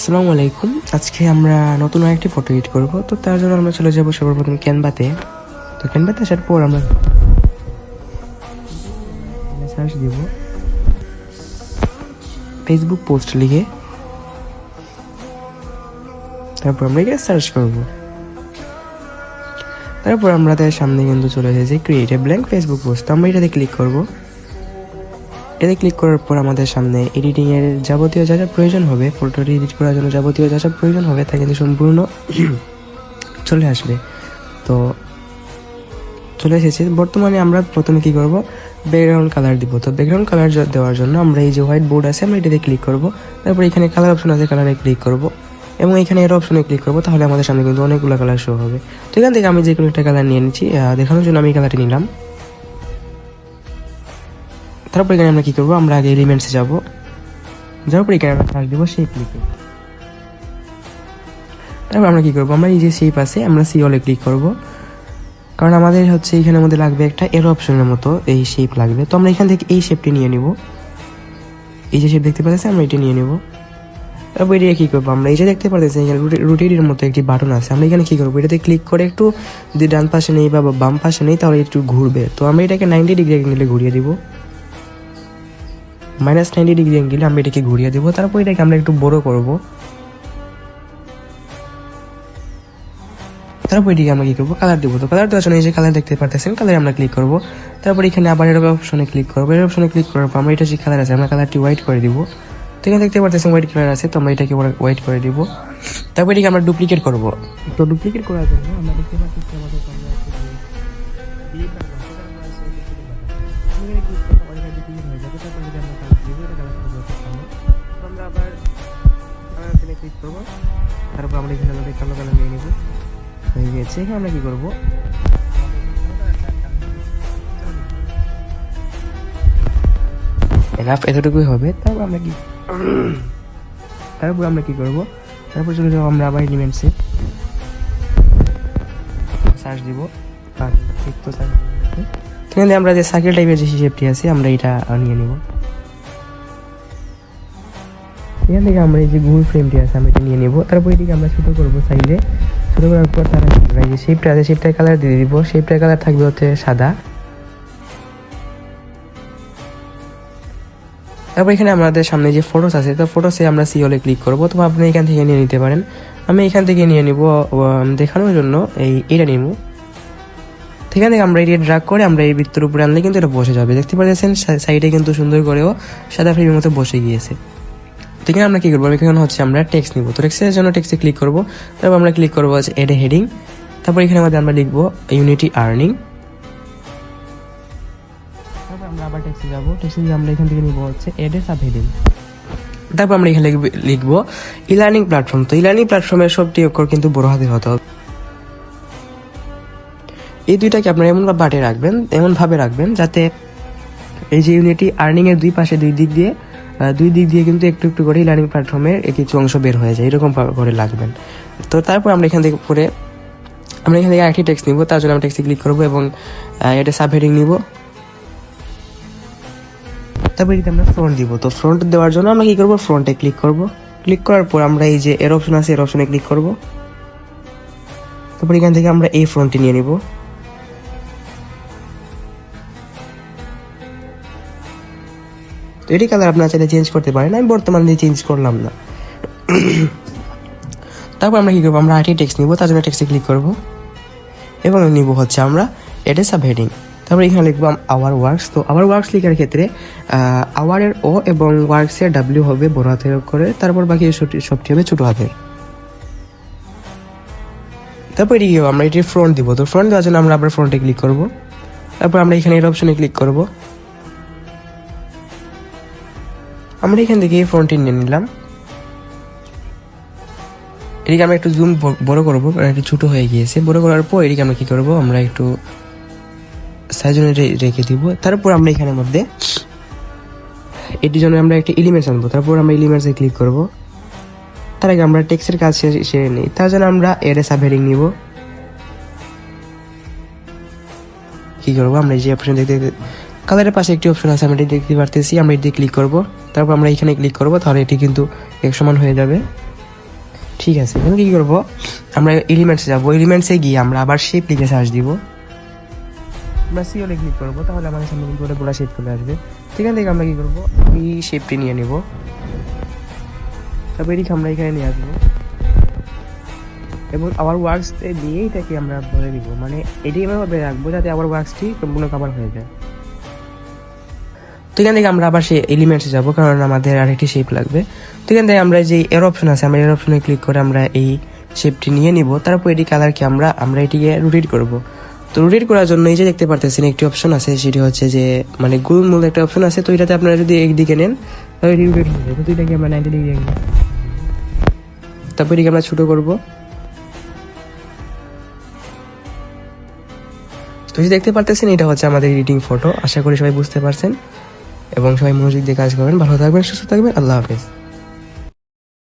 আসসালামু আলাইকুম। আজকে আমরা নতুন আরেকটি ফটো এডিট করব। তো তার জন্য আমরা চলে যাব সর্বপ্রথম ক্যানভাতে। তো ক্যানভাতে আসার পর আমরা সার্চ দেব ফেসবুক পোস্ট লিখে, তারপর আমরা এখানে সার্চ করব। তারপর আমাদের সামনে কিন্তু চলে এসেছে create a blank Facebook post. আমরা এটাতে ক্লিক করব। এতে ক্লিক করার পর আমাদের সামনে এডিটিং এর যাবতীয় যা যা প্রয়োজন হবে, ফটোটি এডিট করার জন্য যাবতীয় যা যা প্রয়োজন হবে তা কিন্তু সম্পূর্ণ চলে আসবে। তো চলে এসেছে। বর্তমানে আমরা প্রথমে কি করব, ব্যাকগ্রাউন্ড কালার দিব। তো ব্যাকগ্রাউন্ড কালার দেওয়ার জন্য আমরা এই যে হোয়াইট বোর্ড আছে আমরা এটাতে ক্লিক করব। তারপর এখানে কালার অপশন আছে, কালারে ক্লিক করব এবং এখানে এর অপশনে ক্লিক করব। তাহলে আমাদের সামনে কিন্তু অনেকগুলো কালার শো হবে। তো এখান থেকে আমি যে কোনো একটা কালার নিয়ে নিচ্ছি, দেখানোর জন্য আমি এই কালারটি নিলাম। তারপর এখানে আমরা কি করব, আমরা আগে এলিমেন্টসে যাব। যাওয়ার পর এখানে আমরা সার্চ দিব শেপ লিখে। তারপর আমরা কি করব, আমরা এই যে শেপ আছে আমরা সি অলে ক্লিক করব, কারণ আমাদের হচ্ছে এখানে মধ্যে লাগবে একটা এরো অপশনের মতো এই শেপ লাগবে। তো আমরা এখান থেকে এই শেপটি নিয়ে নিব। এই যে শেপ দেখতে পাচ্ছেন আমরা এটা নিয়ে নিব। তারপর এটা কি করবো, আমরা এই যে দেখতে পাচ্ছি এখানে রোটেটের মতো একটি বাটন আছে, আমরা এখানে কি করবো, এটাতে ক্লিক করে একটু যদি ডান পাশে নেই বা বাম পাশে নেই তাহলে একটু ঘুরবে। তো আমরা এটাকে 90 ডিগ্রি অ্যাঙ্গেলে ঘুরিয়ে দিব, -90 ডিগ্রি অ্যাঙ্গেলে আমরা এটাকে ঘুরিয়ে দিব। তারপর এটাকে আমরা একটু বড় করব। তারপর এটিকে আমরা কি করবো, কালার দিব। তো কালার দেওয়ার জন্য এই যে কালার দেখতে পারতেছেন, কালারে আমরা ক্লিক করব। তারপর এখানে আবার এর অপশনে ক্লিক করবো। এর অপশনে ক্লিক করার পর আমরা এটা যে কালার আছে আমরা কালারটি হোয়াইট করে দিব। তো এখানে দেখতে পারতেছেন হোয়াইট কালার আছে, তো আমরা এটাকে হোয়াইট করে দিব। তারপর এটাকে আমরা ডুপ্লিকেট করব। তো ডুপ্লিকেট করার জন্য আমরা দেখতে পাচ্ছি আমাদের সামনে ক্লিক করবো। তারপর আমরা এখানে আমাদের কালো কালার নিয়ে নিব। হয়ে গেছে। এখানে আমরা কি করবো, এতটুকুই হবে। তারপর আমরা কি করবো, তারপর চলে যাবো আমরা আবার এলিমেন্টসে সার্চ দিব। এখানে আমরা যে সার্কেল টাইপের যে শেপটি আছে আমরা এটা নিয়ে নিব। এখান থেকে আমরা এই যে গুগল ফ্রেমটি আছে আমরা এটা নিয়ে নেব। তারপর এটিকে আমরা ছোটো করবো সাইডে। ছোটো করার পর তারা যে শেপটা আছে শেপটার কালার দিয়ে দিব। শেপটার কালার থাকবে হচ্ছে সাদা। তারপর এখানে আমাদের সামনে যে ফটোস আছে, তো ফটোসে আমরা সি হলে ক্লিক করবো। তো আপনি এখান থেকে নিয়ে নিতে পারেন, আমি এখান থেকে নিয়ে নিব দেখানোর জন্য এইটা নিব। এখান থেকে আমরা এটি ড্রাগ করে আমরা এই বৃত্তের উপরে আনলে কিন্তু এটা বসে যাবে। দেখতে পাচ্ছেন সাইডে কিন্তু সুন্দর করেও সাদা ফ্রেমের মতো বসে গিয়েছে। তো এখানে আমরা কি করবো, এখানে হচ্ছে আমরা টেক্সট নিব। তো টেক্সটের জন্য টেক্সটে ক্লিক করবো। তারপর আমরা ক্লিক করবো হচ্ছে এড হেডিং। তারপর এখানে আমরা লিখবো ইউনিটি আর্নিং। তারপর আমরা আবার টেক্সটে যাবো। টেক্সটে আমরা এখান থেকে নিব হচ্ছে এড সাব হেডিং। তারপর আমরা এখানে লিখবো ই লার্নিং প্ল্যাটফর্ম। তো ই লার্নিং প্ল্যাটফর্মের সবটি অক্ষর কিন্তু বড় হাতে হতে হবে। এই দুইটাকে আপনারা এমন ভাবে রাখবেন যাতে এই যে ইউনিটি আর্নিং এর দুই পাশে দুই দিক দিয়ে কিন্তু একটু একটু করে লার্নিং প্ল্যাটফর্মের কিছু অংশ বের হয়ে যায়, এরকম করে লাগবেন। তো তারপর আমরা এখান থেকে আরেকটি টেক্সট নিব। তার জন্য আমরা টেক্সটে ক্লিক করবো এবং এটা সাব হেডিং নিব। তারপর এটিতে আমরা ফ্রন্ট দিব। তো ফ্রন্ট দেওয়ার জন্য আমরা কি করবো, ফ্রন্টে ক্লিক করব। ক্লিক করার পর আমরা এই যে এর অপশন আছে এর অপশনে ক্লিক করব। তারপর এখান থেকে আমরা এই ফ্রন্টটি নিয়ে নিব। তো এটি কালার আপনারা চাইলে চেঞ্জ করতে পারেন, আমি বর্তমানে চেঞ্জ করলাম না। তারপর আমরা কি করবো, আমরা আরেকটি টেক্সট নিব। তার জন্য টেক্সটে ক্লিক করব এবং নিব হচ্ছে আমরা এটা সাব হেডিং। তারপর এখানে লিখবো আওয়ার ওয়ার্কস। তো আওয়ার ওয়ার্কস লেখার ক্ষেত্রে আওয়ারের ও এবং ওয়ার্কসের ডাব্লিউ হবে বড় হাতের করে, তারপর বাকি সবটি হবে ছোট হাতের। তারপর এটি আমরা এটির ফ্রন্ট দিব। তো ফ্রন্ট দেওয়ার জন্য আমরা আবার ফ্রন্টে ক্লিক করব। তারপর আমরা এখানে এর অপশনে ক্লিক করব। আমরা এখান থেকে এই ফ্রন্টটি নিয়ে নিলাম। এটিকে আমরা একটু জুম বড় করবো, একটু ছোট হয়ে গিয়েছে। বড় করার পর এটিকে আমরা কি করব, আমরা একটু সাইজ রেখে দিব। তারপর আমরা এখানের মধ্যে এটির জন্য আমরা একটা এলিমেন্টস আনবো। তারপর আমরা এলিমেন্টসে ক্লিক করব। তার আগে আমরা টেক্সটের কাজ সেরে নিই। তার জন্য আমরা এর সাব হেডিং নিব। কি করবো, আমরা এই যে অপশন দেখতে কালারের পাশে একটি অপশন আছে আমরা এটি দেখতে পারতেছি, আমরা এটি ক্লিক করব। তারপর আমরা এখানে ক্লিক করব, তাহলে এটি কিন্তু এক সমান হয়ে যাবে। ঠিক আছে, এখন কি করবো, আমরা এলিমেন্টসে যাবো, এলিমেন্টসে গিয়ে আমরা আবার শেপ লিখে সার্চ দিব, আমরা সিওলে ক্লিক করবো, তাহলে আমাদের সামনে কিন্তু ওটা পুরো শেপ চলে আসবে। সেখান থেকে আমরা কি করবো, এই শেপটি নিয়ে নিব, তারপর এটিকে আমরা এখানে নিয়ে আসবো এবং আবার ওয়ার্কস দিয়ে এটাকে আমরা ভরে দিব, মানে এটি এভাবে রাখবো যাতে আবার ওয়ার্কসটি সম্পূর্ণ কভার হয়ে যায়। তো এখান থেকে আমরা আবার সেই এলিমেন্টসে যাবো, কারণ আমাদের আরেকটি শেপ লাগবে। তো এখান থেকে আমরা যে এর অপশন আছে, আমরা এর অপশনে ক্লিক করে আমরা এই শেপটি নিয়ে নিব, তারপর এটি কালারকে আমরা এটিকে রোটেট করব। তো রোটেট করার জন্য এই যে দেখতে পারতেছেন একটি অপশন আছে, সেটি হচ্ছে যে মানে গোলমূল একটা অপশন আছে। তো এটাতে আপনারা যদি একদিকে নেন তাহলে এটি রোটেট হয়ে যাবে। তো এটাকে আমরা 90 ডিগ্রি আনবো, তারপর এটিকে আমরা ছোটো করবো। তো এই যে দেখতে পারতেছেন এটা হচ্ছে আমাদের এডিটিং ফটো। আশা করি সবাই বুঝতে পারছেন এবং সবাই মনোযোগ দিয়ে কাজ করবেন। ভালো থাকবেন, সুস্থ থাকবেন, আল্লাহ হাফেজ।